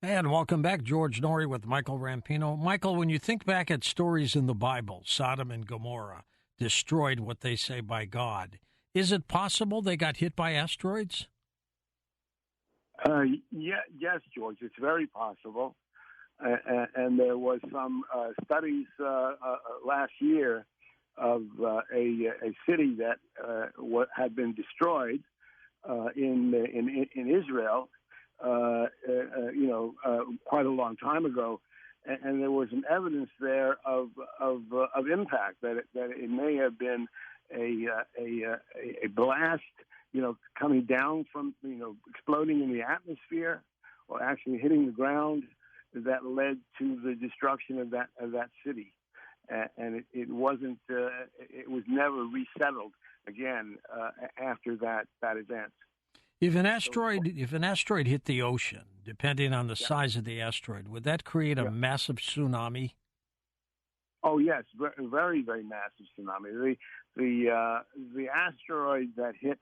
And welcome back, George Norrie with Michael Rampino. Michael, when you think back at stories in the Bible, Sodom and Gomorrah, destroyed what they say by God, is it possible they got hit by asteroids? Yes, George, it's very possible. And there was some studies last year of a city that had been destroyed in Israel, quite a long time ago, and there was some evidence there of impact that it may have been a blast, coming down from exploding in the atmosphere, or actually hitting the ground that led to the destruction of that city. And it wasn't. It was never resettled again after that event. If an asteroid hit the ocean, depending on the size of the asteroid, would that create a massive tsunami? Oh yes, very, very massive tsunami. The asteroid that hit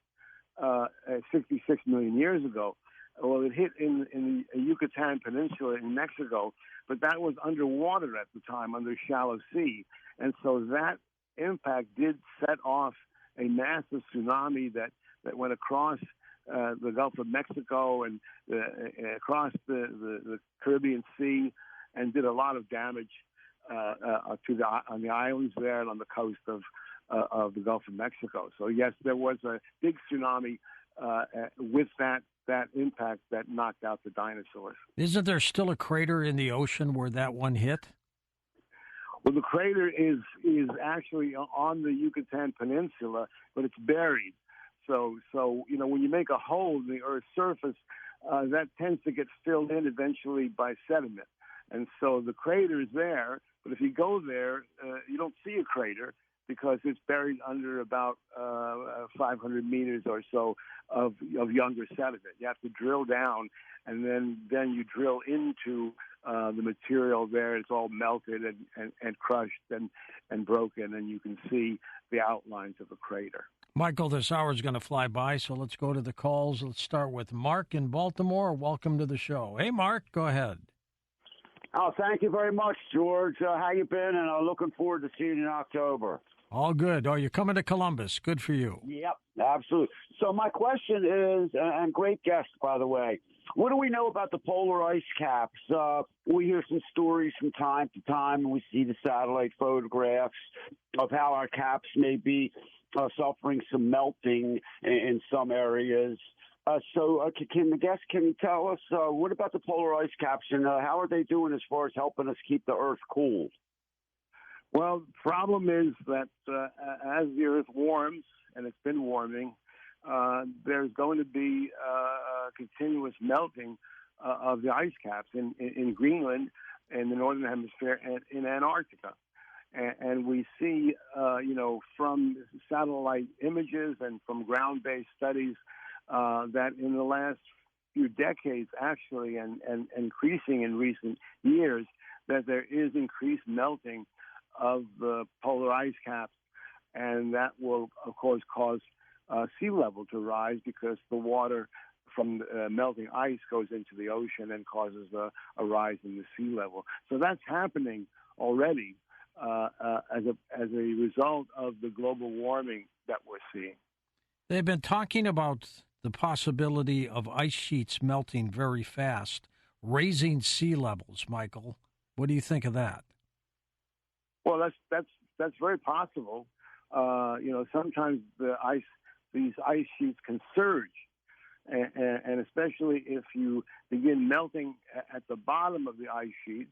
66 million years ago, well, it hit in the Yucatan Peninsula in Mexico, but that was underwater at the time, under shallow sea. And so that impact did set off a massive tsunami that went across the Gulf of Mexico and across the Caribbean Sea, and did a lot of damage on the islands there and on the coast of the Gulf of Mexico. So yes, there was a big tsunami with that impact that knocked out the dinosaurs. Isn't there still a crater in the ocean where that one hit? Well, the crater is actually on the Yucatan Peninsula, but it's buried. So when you make a hole in the Earth's surface, that tends to get filled in eventually by sediment. And so the crater is there, but if you go there, you don't see a crater because it's buried under about 500 meters or so of younger sediment. You have to drill down, and then you drill into the material there. It's all melted and crushed and broken, and you can see the outlines of a crater. Michael, this hour is going to fly by, so let's go to the calls. Let's start with Mark in Baltimore. Welcome to the show. Hey, Mark, go ahead. Oh, thank you very much, George. How you been? And I'm looking forward to seeing you in October. All good. Oh, you're coming to Columbus. Good for you. Yep, absolutely. So my question is, and great guest, by the way, what do we know about the polar ice caps? We hear some stories from time to time, and we see the satellite photographs of how our caps may be suffering some melting in some areas. Can you tell us what about the polar ice caps, and how are they doing as far as helping us keep the Earth cool? Well, the problem is that as the Earth warms, and it's been warming, there's going to be a continuous melting of the ice caps in Greenland, in the Northern Hemisphere, and in Antarctica. And we see, from satellite images and from ground-based studies that in the last few decades, actually, and increasing in recent years, that there is increased melting of the polar ice caps, and that will, of course, cause sea level to rise because the water from melting ice goes into the ocean and causes a rise in the sea level. So that's happening already as a result of the global warming that we're seeing. They've been talking about the possibility of ice sheets melting very fast, raising sea levels. Michael, what do you think of that? Well, that's very possible. Sometimes these ice sheets can surge, and especially if you begin melting at the bottom of the ice sheet,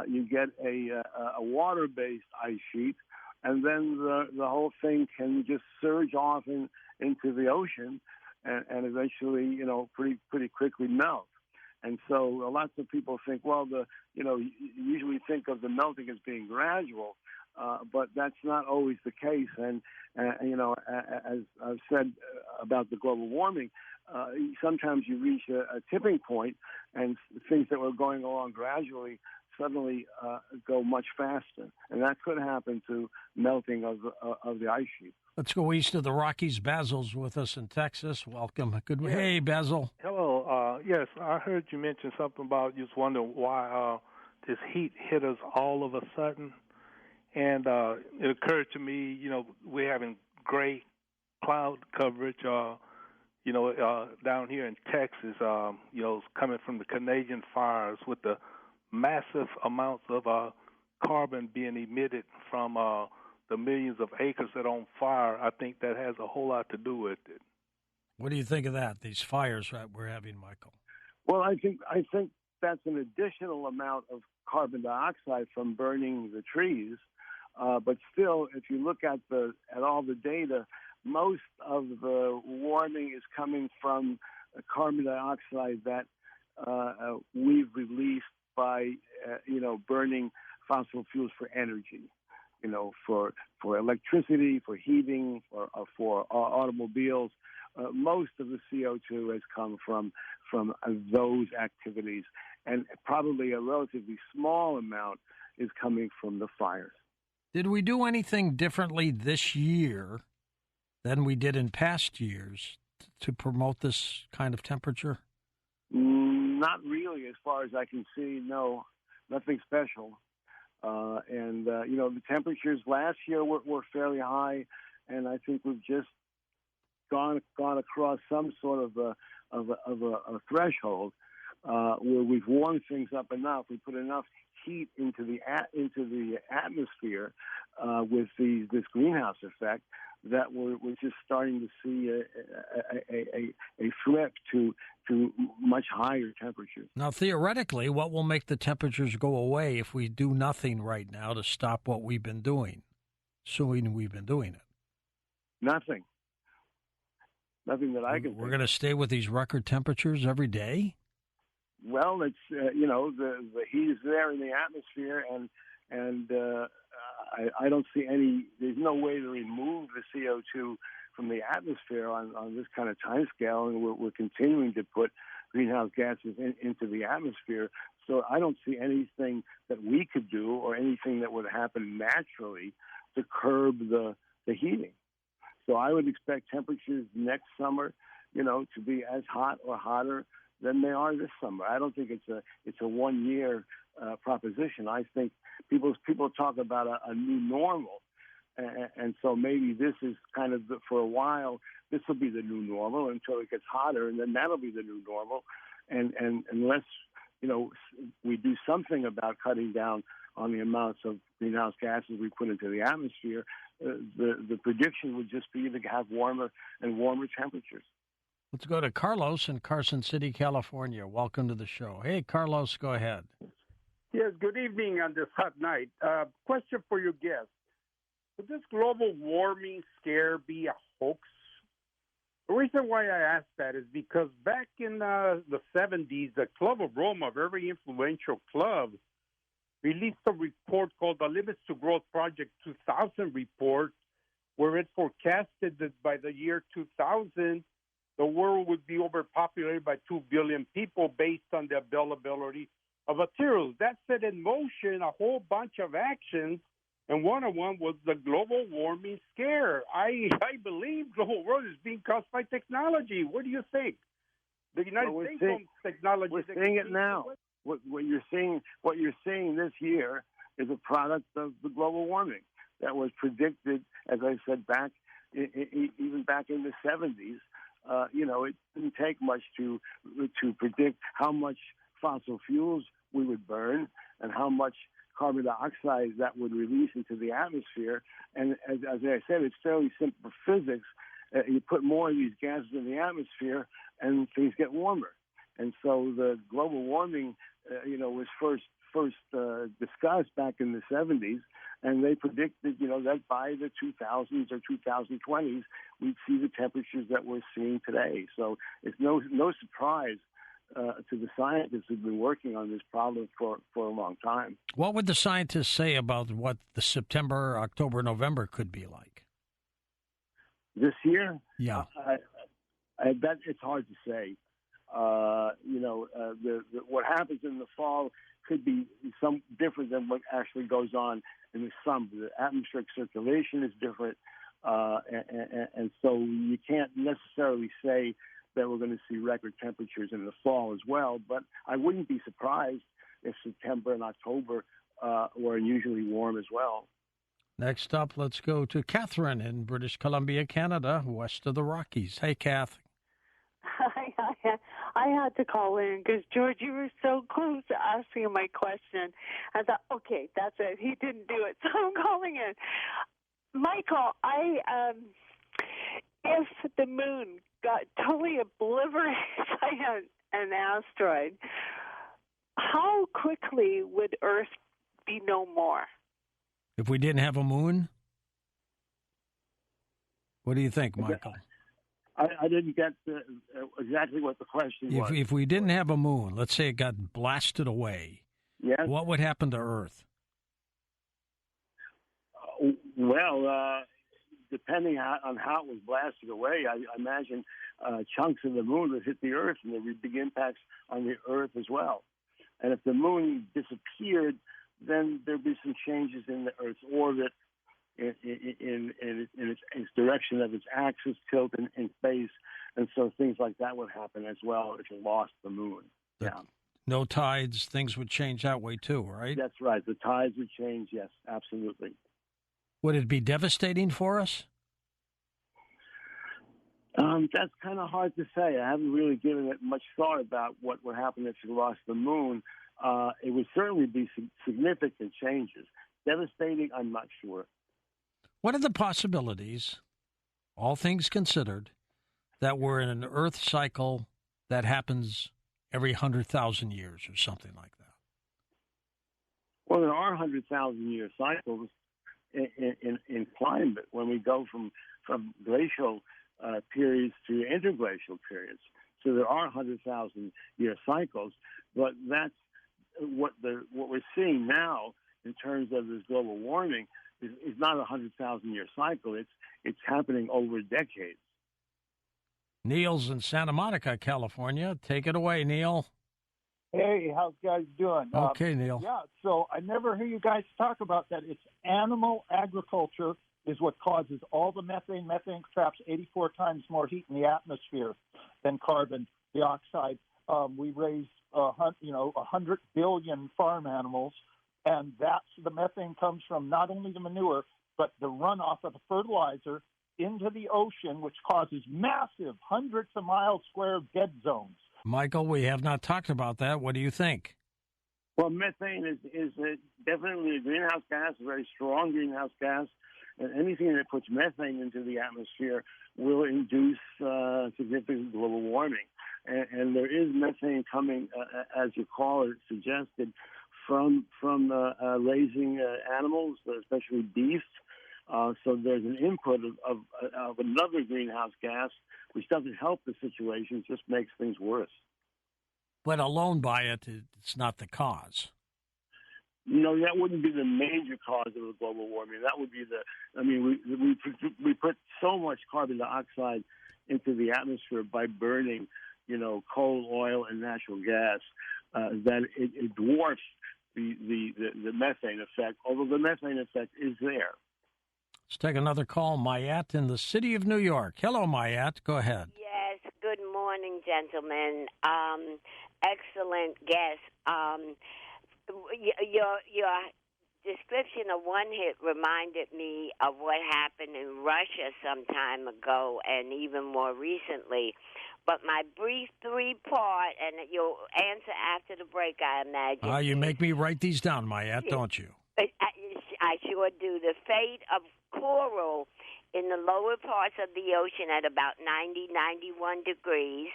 you get a water-based ice sheet, and then the whole thing can just surge off into the ocean, and eventually, pretty quickly melt. And so lots of people think, well, you usually think of the melting as being gradual, but that's not always the case. And as I've said about the global warming, sometimes you reach a tipping point, and things that were going along gradually suddenly go much faster, and that could happen to melting of the ice sheet. Let's go east of the Rockies. Basil's with us in Texas. Welcome. Good. Yeah. Hey, Basil. Hello. Yes, I heard you mention something about just wondering why this heat hit us all of a sudden. And it occurred to me, we're having gray cloud coverage, down here in Texas, coming from the Canadian fires with the massive amounts of carbon being emitted from the millions of acres that are on fire. I think that has a whole lot to do with it. What do you think of that, these fires that we're having, Michael? Well, I think that's an additional amount of carbon dioxide from burning the trees. But still, if you look at all the data, most of the warming is coming from carbon dioxide that we've released by burning fossil fuels for energy, for electricity, for heating, for automobiles. Most of the CO2 has come from those activities, and probably a relatively small amount is coming from the fires. Did we do anything differently this year than we did in past years to promote this kind of temperature? Not really, as far as I can see. No, nothing special. The temperatures last year were fairly high, and I think we've just gone across some sort of a threshold where we've warmed things up enough. We put enough heat into the atmosphere with this greenhouse effect that we're just starting to see a flip to much higher temperatures. Now, theoretically, what will make the temperatures go away if we do nothing right now to stop what we've been doing, assuming we've been doing it? Nothing that I can. We're going to stay with these record temperatures every day? Well, it's the heat is there in the atmosphere, and I don't see any. There's no way to remove the CO2 from the atmosphere on this kind of time scale, and we're continuing to put greenhouse gases into the atmosphere. So I don't see anything that we could do or anything that would happen naturally to curb the heating. So I would expect temperatures next summer, to be as hot or hotter than they are this summer. I don't think it's a 1 year proposition. I think people talk about a new normal, and so maybe this is kind of for a while. This will be the new normal until it gets hotter, and then that'll be the new normal. And unless we do something about cutting down on the amounts of greenhouse gases we put into the atmosphere, the prediction would just be to have warmer and warmer temperatures. Let's go to Carlos in Carson City, California. Welcome to the show. Hey, Carlos, go ahead. Yes, good evening on this hot night. Question for your guest. Could this global warming scare be a hoax? The reason why I ask that is because back in the 70s, the Club of Rome, a very influential club, released a report called the Limits to Growth Project 2000 report, where it forecasted that by the year 2000, the world would be overpopulated by 2 billion people based on the availability of materials. That set in motion a whole bunch of actions, and one of them was the global warming scare. I believe global warming is being caused by technology. What do you think? The United States owns technology. We're seeing it now. What you're seeing this year is a product of the global warming that was predicted, as I said, even back in the 70s. It didn't take much to predict how much fossil fuels we would burn and how much carbon dioxide that would release into the atmosphere. And as I said, it's fairly simple physics. You put more of these gases in the atmosphere, and things get warmer. And so the global warming, was first discussed back in the 70s, and they predicted, that by the 2000s or 2020s, we'd see the temperatures that we're seeing today. So it's no surprise to the scientists who've been working on this problem for a long time. What would the scientists say about what the September, October, November could be like? This year? Yeah. I bet it's hard to say. What happens in the fall could be some different than what actually goes on in the summer. The atmospheric circulation is different. And so you can't necessarily say that we're going to see record temperatures in the fall as well. But I wouldn't be surprised if September and October were unusually warm as well. Next up, let's go to Catherine in British Columbia, Canada, west of the Rockies. Hey, Kath. I had to call in because, George, you were so close to asking my question. I thought, okay, that's it. He didn't do it, so I'm calling in. Michael, if the moon got totally obliterated by an asteroid, how quickly would Earth be no more? If we didn't have a moon? What do you think, Michael? I didn't get exactly what the question was. If we didn't have a moon, let's say it got blasted away, yes? What would happen to Earth? Well, depending on how it was blasted away, I imagine chunks of the moon would hit the Earth, and there would be big impacts on the Earth as well. And if the moon disappeared, then there'd be some changes in the Earth's orbit, in its direction of its axis, tilt in space, and so things like that would happen as well if you lost the moon. No tides, things would change that way too, right? That's right. The tides would change, yes, absolutely. Would it be devastating for us? That's kind of hard to say. I haven't really given it much thought about what would happen if you lost the moon. It would certainly be significant changes. Devastating, I'm not sure. What are the possibilities, all things considered, that we're in an Earth cycle that happens every 100,000 years or something like that? Well, there are 100,000-year cycles in climate when we go from glacial periods to interglacial periods. So there are 100,000-year cycles, but that's what we're seeing now in terms of this global warming is not a 100,000-year cycle. It's happening over decades. Neil's in Santa Monica, California. Take it away, Neil. Hey, how's guys doing? Okay, Neil. Yeah, so I never hear you guys talk about that. It's animal agriculture is what causes all the methane. Methane traps 84 times more heat in the atmosphere than carbon dioxide. We raise 100 billion farm animals, and that's the methane comes from not only the manure, but the runoff of the fertilizer into the ocean, which causes massive hundreds of miles square dead zones. Michael, we have not talked about that. What do you think? Well, methane is definitely a greenhouse gas, a very strong greenhouse gas, and anything that puts methane into the atmosphere will induce significant global warming. And there is methane coming, as your caller suggested, from raising animals, especially beef. So there's an input of another greenhouse gas, which doesn't help the situation, just makes things worse. But alone by it, it's not the cause. No, that wouldn't be the major cause of the global warming. That would be we put so much carbon dioxide into the atmosphere by burning, coal, oil, and natural gas that it dwarfs the methane effect, although the methane effect is there. Let's take another call. Mayat in the city of New York. Hello, Mayat. Go ahead. Yes. Good morning, gentlemen. Excellent guest. Your description of one hit reminded me of what happened in Russia some time ago and even more recently. But my brief three-part, and you'll answer after the break, I imagine. You make me write these down, Mayat, don't you? I sure do. The fate of coral in the lower parts of the ocean at about 90, 91 degrees.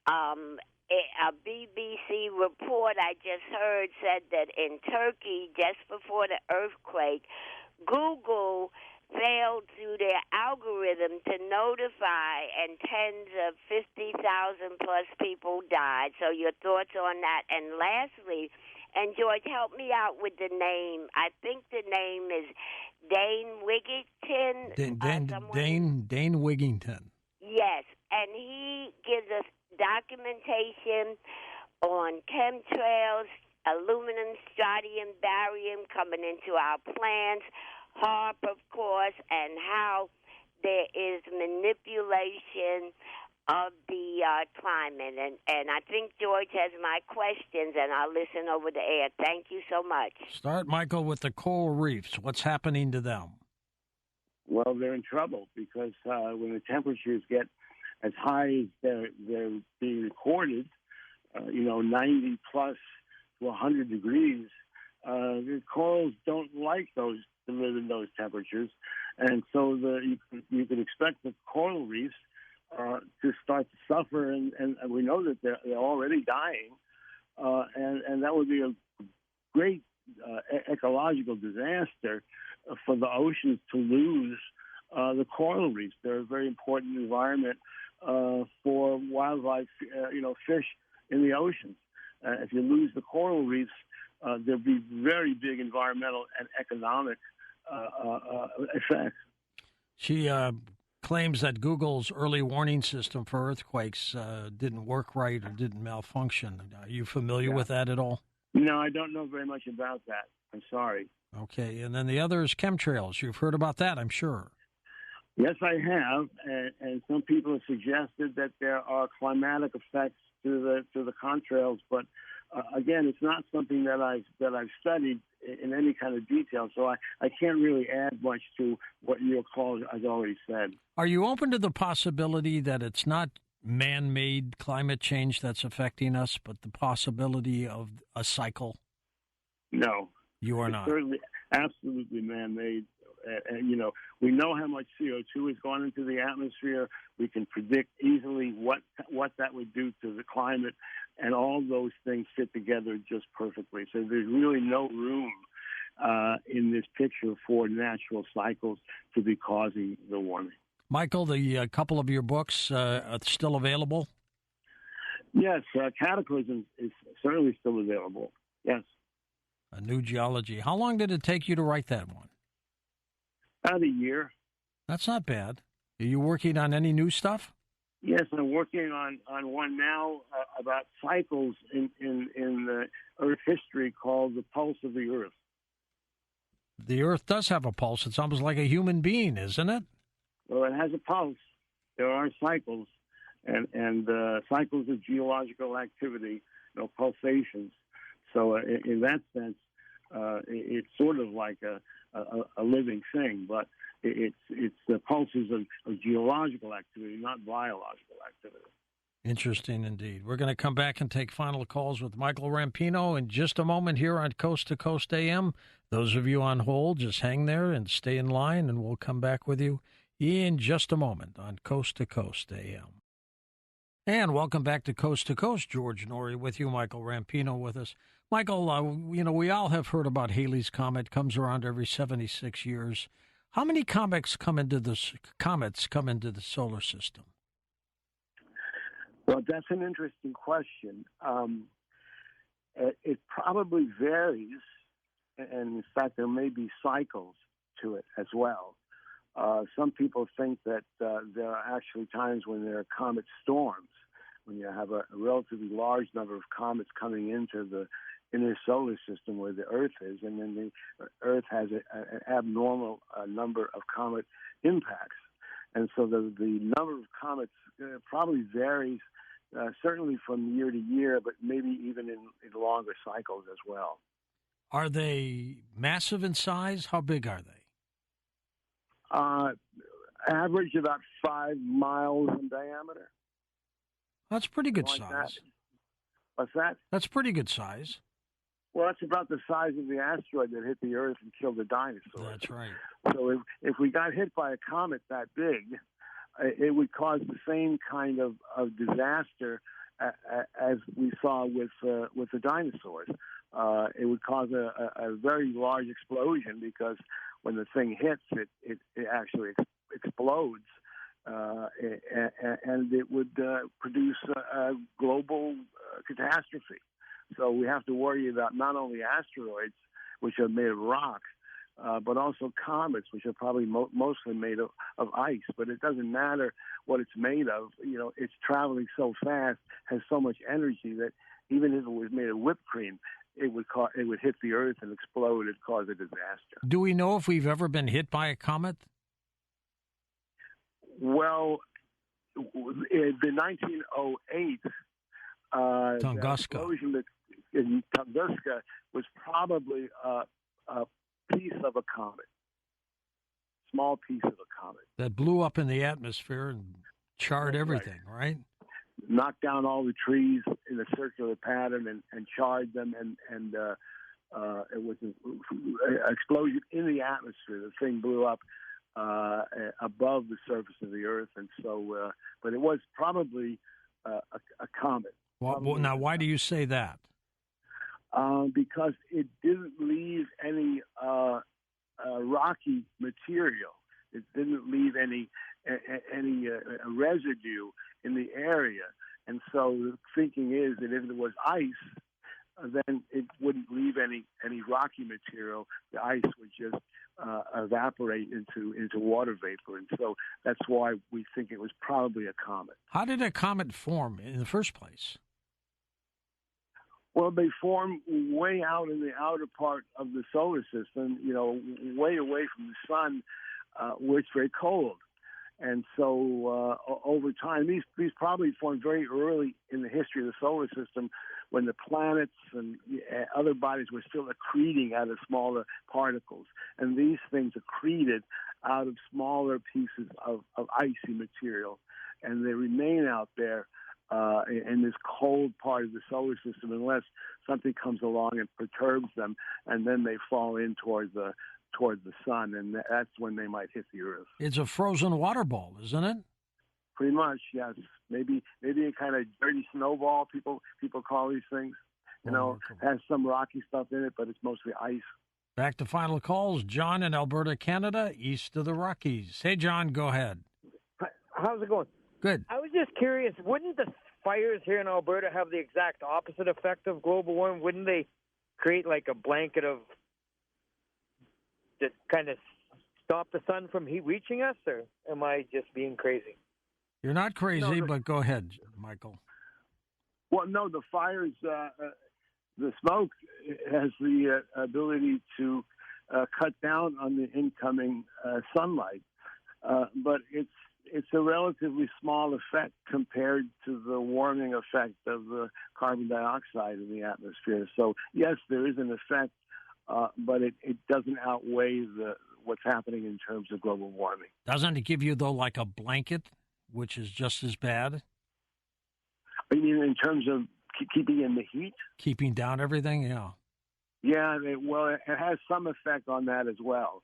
A BBC report I just heard said that in Turkey, just before the earthquake, Google failed through their algorithm to notify, and tens of 50,000 plus people died. So your thoughts on that? And lastly, and George, help me out with the name. I think the name is Dane Wigington. Dane Wigington. Yes, and he gives us documentation on chemtrails, aluminum, strontium, barium coming into our plants, HAARP, of course, and how there is manipulation of the climate. And I think George has my questions, and I'll listen over the air. Thank you so much. Start, Michael, with the coral reefs. What's happening to them? Well, they're in trouble because when the temperatures get as high as they're being recorded, 90 plus to 100 degrees, the corals don't like to live in those temperatures. And so you can expect the coral reefs to start to suffer, and we know that they're already dying, and that would be a great ecological disaster for the oceans to lose the coral reefs. They're a very important environment for wildlife, fish in the oceans. If you lose the coral reefs, there'll be very big environmental and economic effects. She claims that Google's early warning system for earthquakes didn't work right or didn't malfunction. Are you familiar with that at all? No, I don't know very much about that. I'm sorry. Okay, and then the other is chemtrails. You've heard about that, I'm sure. Yes, I have, and some people have suggested that there are climatic effects to the contrails, but again, it's not something that I've studied in any kind of detail, so I can't really add much to what your call has already said. Are you open to the possibility that it's not man-made climate change that's affecting us, but the possibility of a cycle? No. You are it's not. Certainly, absolutely man-made. We know how much CO2 has gone into the atmosphere. We can predict easily what that would do to the climate, and all those things fit together just perfectly. So there's really no room in this picture for natural cycles to be causing the warming. Michael, the couple of your books are still available? Yes, Cataclysms is certainly still available. Yes. A New Geology. How long did it take you to write that one? About a year. That's not bad. Are you working on any new stuff? Yes, I'm working on one now about cycles in the Earth history called The Pulse of the Earth. The Earth does have a pulse. It's almost like a human being, isn't it? Well, it has a pulse. There are cycles, and cycles of geological activity, pulsations. So in that sense, it's sort of like a living thing, but it's the pulses of geological activity, not biological activity. Interesting indeed. We're going to come back and take final calls with Michael Rampino in just a moment here on Coast to Coast AM. Those of you on hold, just hang there and stay in line, and we'll come back with you in just a moment on Coast to Coast AM. And welcome back to Coast. George Norrie with you, Michael Rampino with us. Michael, we all have heard about Halley's Comet. Comes around every 76 years. How many comets come into the solar system? Well, that's an interesting question. It probably varies, and in fact, there may be cycles to it as well. Some people think that there are actually times when there are comet storms, when you have a relatively large number of comets coming into the inner solar system where the Earth is, and then the Earth has an abnormal number of comet impacts. And so the number of comets probably varies, certainly from year to year, but maybe even in longer cycles as well. Are they massive in size? How big are they? Average about 5 miles in diameter. That's pretty good like size. That. What's that? That's pretty good size. Well, that's about the size of the asteroid that hit the Earth and killed the dinosaurs. That's right. So if we got hit by a comet that big, it would cause the same kind of disaster as we saw with the dinosaurs. It would cause a very large explosion because when the thing hits, it actually explodes, and it would produce a global catastrophe. So we have to worry about not only asteroids, which are made of rock, but also comets, which are probably mostly made of ice. But it doesn't matter what it's made of. It's traveling so fast, has so much energy that even if it was made of whipped cream, it would hit the Earth and explode and cause a disaster. Do we know if we've ever been hit by a comet? Well, in the 1908 Tunguska. explosion in Tunguska was probably a piece of a comet, small piece of a comet. That blew up in the atmosphere and charred everything, right? Knocked down all the trees in a circular pattern and charred them, and it was an explosion in the atmosphere. The thing blew up above the surface of the Earth, and so, but it was probably a comet. Well, now, why do you say that? Because it didn't leave any rocky material. It didn't leave any residue in the area, and so the thinking is that if it was ice, then it wouldn't leave any rocky material. The ice would just evaporate into water vapor, and so that's why we think it was probably a comet. How did a comet form in the first place? Well, they form way out in the outer part of the solar system, way away from the sun, where it's very cold. And so over time, these probably formed very early in the history of the solar system when the planets and other bodies were still accreting out of smaller particles. And these things accreted out of smaller pieces of icy material. And they remain out there in this cold part of the solar system unless something comes along and perturbs them, and then they fall in toward the sun, and that's when they might hit the Earth. It's a frozen water ball, isn't it? Pretty much, yes. Maybe a kind of dirty snowball. People call these things. Has some rocky stuff in it, but it's mostly ice. Back to final calls. John in Alberta, Canada, east of the Rockies. Hey, John, go ahead. How's it going? Good. I was just curious, wouldn't the fires here in Alberta have the exact opposite effect of global warming? Wouldn't they create like a blanket of that kind of stop the sun from heat reaching us, or am I just being crazy? You're not crazy, but go ahead, Michael. Well, no, the fires, the smoke has the ability to cut down on the incoming sunlight, but it's a relatively small effect compared to the warming effect of the carbon dioxide in the atmosphere. So, yes, there is an effect, but it doesn't outweigh what's happening in terms of global warming. Doesn't it give you, though, like a blanket, which is just as bad? I mean, in terms of keeping in the heat? Keeping down everything, yeah. Yeah, it has some effect on that as well.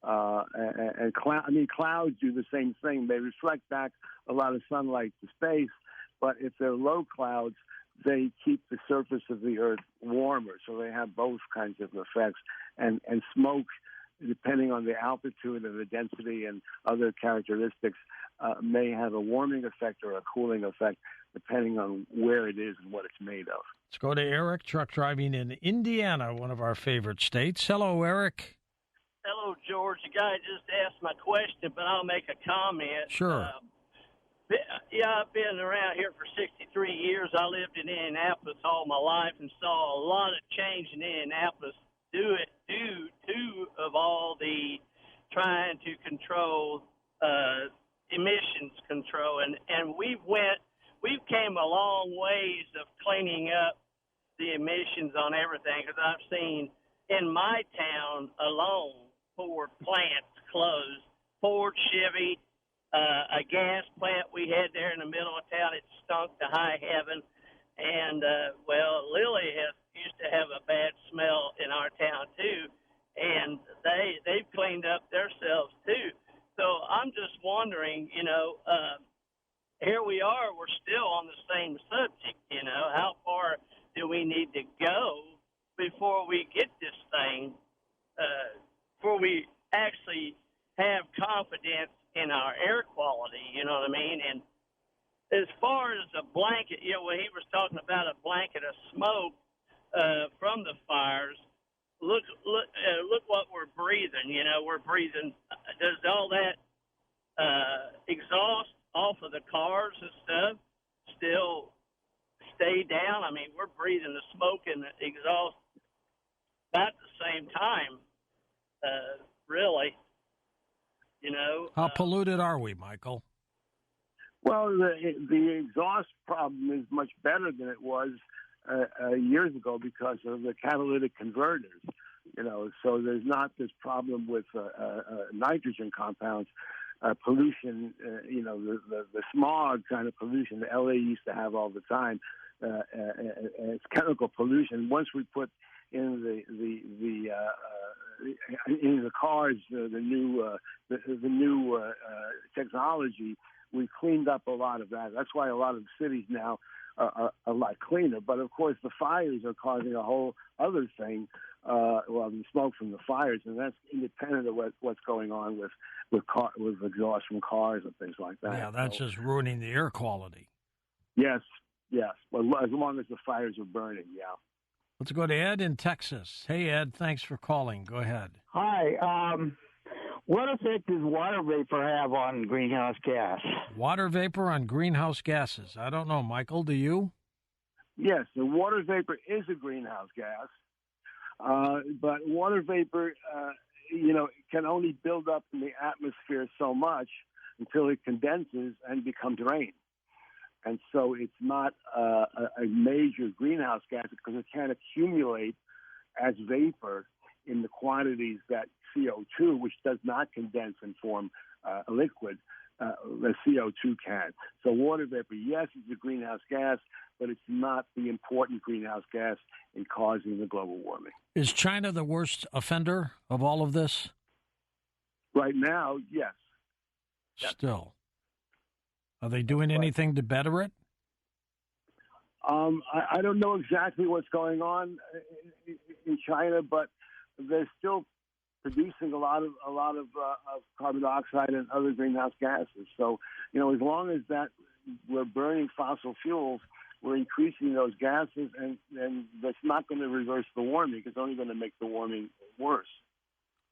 Clouds do the same thing. They reflect back a lot of sunlight to space, but if they're low clouds, they keep the surface of the Earth warmer. So they have both kinds of effects. And smoke, depending on the altitude and the density and other characteristics, may have a warming effect or a cooling effect, depending on where it is and what it's made of. Let's go to Eric, truck driving in Indiana, one of our favorite states. Hello, Eric. Hello, George. The guy just asked my question, but I'll make a comment. Sure. I've been around here for 63 years. I lived in Indianapolis all my life and saw a lot of change in Indianapolis due to all the trying to control emissions control. And we've came a long ways of cleaning up the emissions on everything, because I've seen in my town alone Ford plants closed. Ford, Chevy, a gas plant we had there in the middle of town, it stunk to high heaven. And, Lilly used to have a bad smell in our town, too. And they've cleaned up themselves, too. So I'm just wondering, here we are, we're still on the same subject, how far do we need to go before we get this thing, before we actually have confidence in our air quality, you know what I mean? And as far as a blanket, when he was talking about a blanket of smoke from the fires, look what we're breathing. We're breathing. Does all that exhaust off of the cars and stuff still stay down? I mean, we're breathing the smoke and the exhaust about the same time, really. How polluted are we, Michael? Well, the exhaust problem is much better than it was years ago because of the catalytic converters. So there's not this problem with nitrogen compounds, pollution. The smog kind of pollution that LA used to have all the time. It's chemical pollution. Once we put in the cars the new technology, we cleaned up a lot of that. That's why a lot of cities now are a lot cleaner. But of course, the fires are causing a whole other thing. The smoke from the fires, and that's independent of what's going on with exhaust from cars and things like that. Yeah, that's just ruining the air quality. Yes. Well, as long as the fires are burning, yeah. Let's go to Ed in Texas. Hey, Ed, thanks for calling. Go ahead. Hi. What effect does water vapor have on greenhouse gas? Water vapor on greenhouse gases. I don't know, Michael, do you? Yes, the water vapor is a greenhouse gas. But water vapor, can only build up in the atmosphere so much until it condenses and becomes rain. And so it's not a major greenhouse gas because it can't accumulate as vapor in the quantities that CO2, which does not condense and form a liquid, the CO2 can. So water vapor, yes, it's a greenhouse gas, but it's not the important greenhouse gas in causing the global warming. Is China the worst offender of all of this? Right now, yes. Still. Are they doing anything to better it? I don't know exactly what's going on in China, but they're still producing a lot of carbon dioxide and other greenhouse gases. So, as long as that we're burning fossil fuels, we're increasing those gases, and that's not going to reverse the warming. It's only going to make the warming worse.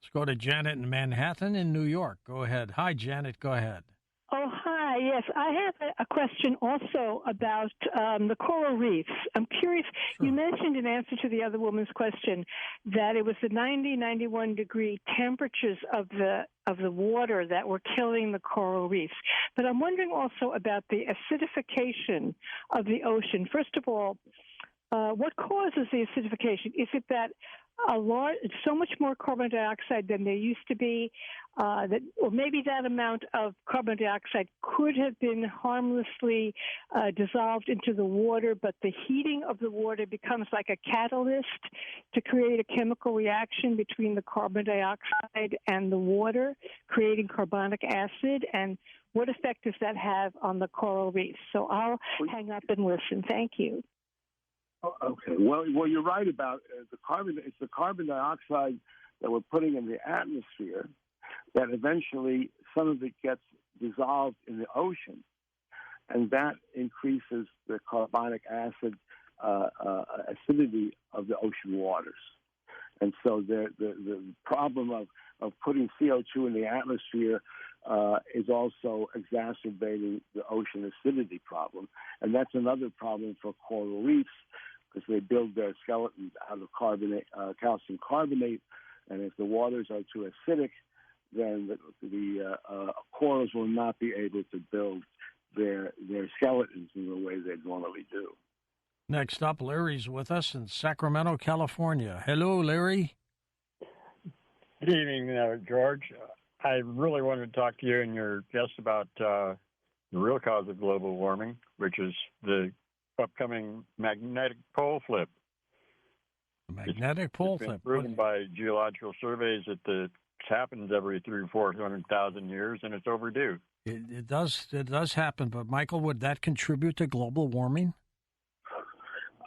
Let's go to Janet in Manhattan in New York. Go ahead. Hi, Janet. Go ahead. Oh, hi. Yes, I have a question also about the coral reefs. I'm curious. Sure. You mentioned in answer to the other woman's question that it was the 91 degree temperatures of the water that were killing the coral reefs. But I'm wondering also about the acidification of the ocean. First of all, what causes the acidification? Is it that so much more carbon dioxide than there used to be, or maybe that amount of carbon dioxide could have been harmlessly dissolved into the water, but the heating of the water becomes like a catalyst to create a chemical reaction between the carbon dioxide and the water, creating carbonic acid? And what effect does that have on the coral reefs? So I'll hang up and listen. Thank you. Okay. Well, you're right about the carbon. It's the carbon dioxide that we're putting in the atmosphere that eventually some of it gets dissolved in the ocean, and that increases the carbonic acid acidity of the ocean waters. And so the problem of putting CO2 in the atmosphere is also exacerbating the ocean acidity problem. And that's another problem for coral reefs because they build their skeletons out of calcium carbonate. And if the waters are too acidic, then the corals will not be able to build their skeletons in the way they normally do. Next up, Larry's with us in Sacramento, California. Hello, Larry. Good evening, George. I really wanted to talk to you and your guest about the real cause of global warming, which is the upcoming magnetic pole flip. Magnetic pole flip. It's been proven by geological surveys that it happens every 300,000-400,000 years, and it's overdue. It does happen, but Michael, would that contribute to global warming?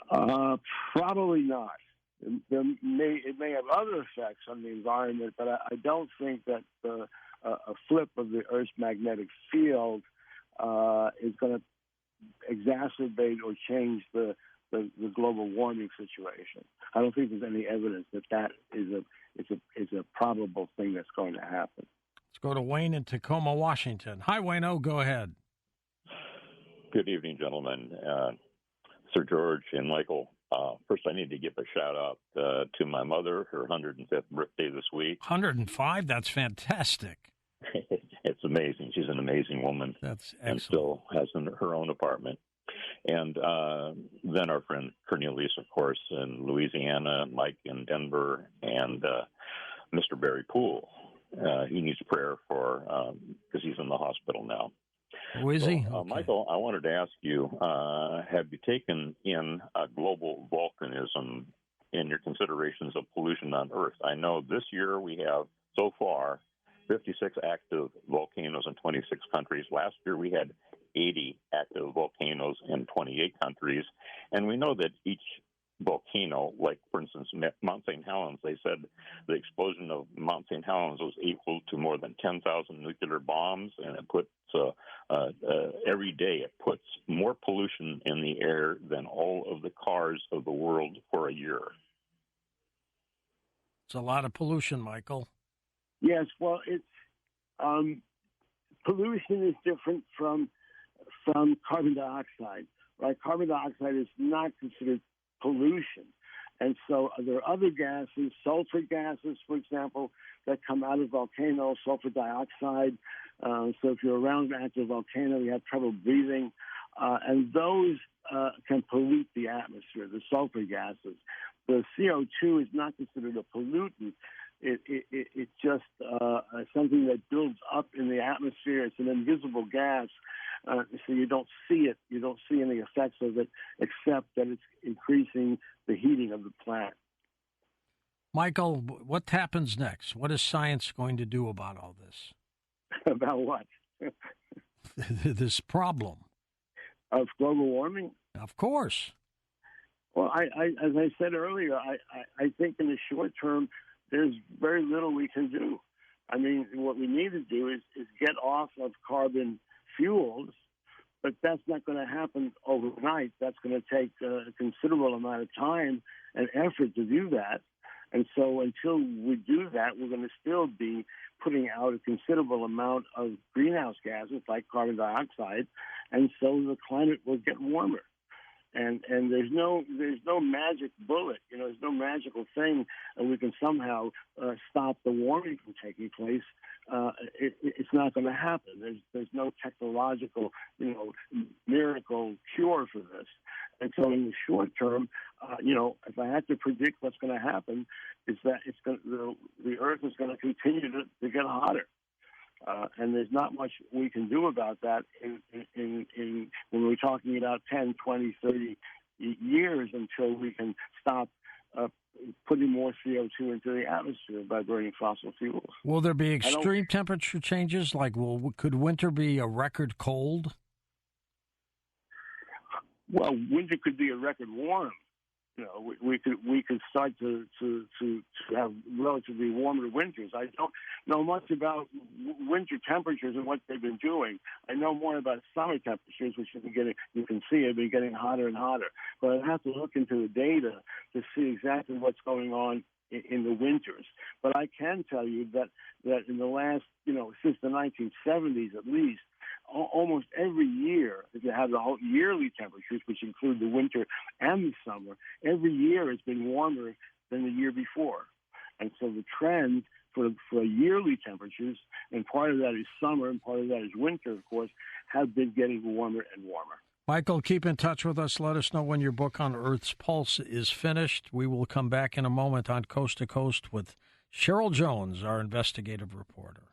Probably not. It may have other effects on the environment, but I don't think that a flip of the Earth's magnetic field is going to exacerbate or change the global warming situation. I don't think there's any evidence that is a probable thing that's going to happen. Let's go to Wayne in Tacoma, Washington. Hi, Wayne. Go ahead. Good evening, gentlemen. Sir George and Michael. First, I need to give a shout-out to my mother, her 105th birthday this week. 105? That's fantastic. It's amazing. She's an amazing woman. That's excellent. And still has her own apartment. And then our friend Cornelius, of course, in Louisiana, Mike in Denver, and Mr. Barry Poole. He needs prayer for because he's in the hospital now. Oh, is he? Okay. Michael, I wanted to ask you, have you taken in global volcanism in your considerations of pollution on Earth? I know this year we have, so far, 56 active volcanoes in 26 countries. Last year we had 80 active volcanoes in 28 countries. And we know that each volcano, like, for instance, Mount St. Helens, they said the explosion of Mount St. Helens was equal to more than 10,000 nuclear bombs, and it puts, every day it puts more pollution in the air than all of the cars of the world for a year. It's a lot of pollution, Michael. Yes, well, it's pollution is different from carbon dioxide, right? Carbon dioxide is not considered pollution. And so there are other gases, sulfur gases, for example, that come out of volcanoes, sulfur dioxide. So if you're around an active volcano, you have trouble breathing. And those can pollute the atmosphere, the sulfur gases. The CO2 is not considered a pollutant. It's just something that builds up in the atmosphere. It's an invisible gas, so you don't see it. You don't see any effects of it, except that it's increasing the heating of the planet. Michael, what happens next? What is science going to do about all this? About what? This problem of global warming? Of course. Well, as I said earlier, I think in the short term, there's very little we can do. I mean, what we need to do is get off of carbon fuels, but that's not going to happen overnight. That's going to take a considerable amount of time and effort to do that. And so until we do that, we're going to still be putting out a considerable amount of greenhouse gases like carbon dioxide, and so the climate will get warmer. And there's no magic bullet, there's no magical thing, and we can somehow stop the warming from taking place. It's not going to happen. There's no technological, miracle cure for this. And so in the short term, if I had to predict what's going to happen, is that the Earth is going to continue to get hotter. And there's not much we can do about that in when we're talking about 10, 20, 30 years until we can stop putting more CO2 into the atmosphere by burning fossil fuels. Will there be extreme temperature changes? Like, could winter be a record cold? Well, winter could be a record warm. We could start to have relatively warmer winters. I don't know much about winter temperatures and what they've been doing. I know more about summer temperatures, which you can see have been getting hotter and hotter. But I have to look into the data to see exactly what's going on in the winters. But I can tell you that in the last, since the 1970s at least, almost every year, if you have the whole yearly temperatures, which include the winter and the summer, every year has been warmer than the year before. And so the trend for yearly temperatures, and part of that is summer and part of that is winter, of course, have been getting warmer and warmer. Michael, keep in touch with us. Let us know when your book on Earth's Pulse is finished. We will come back in a moment on Coast to Coast with Cheryl Jones, our investigative reporter.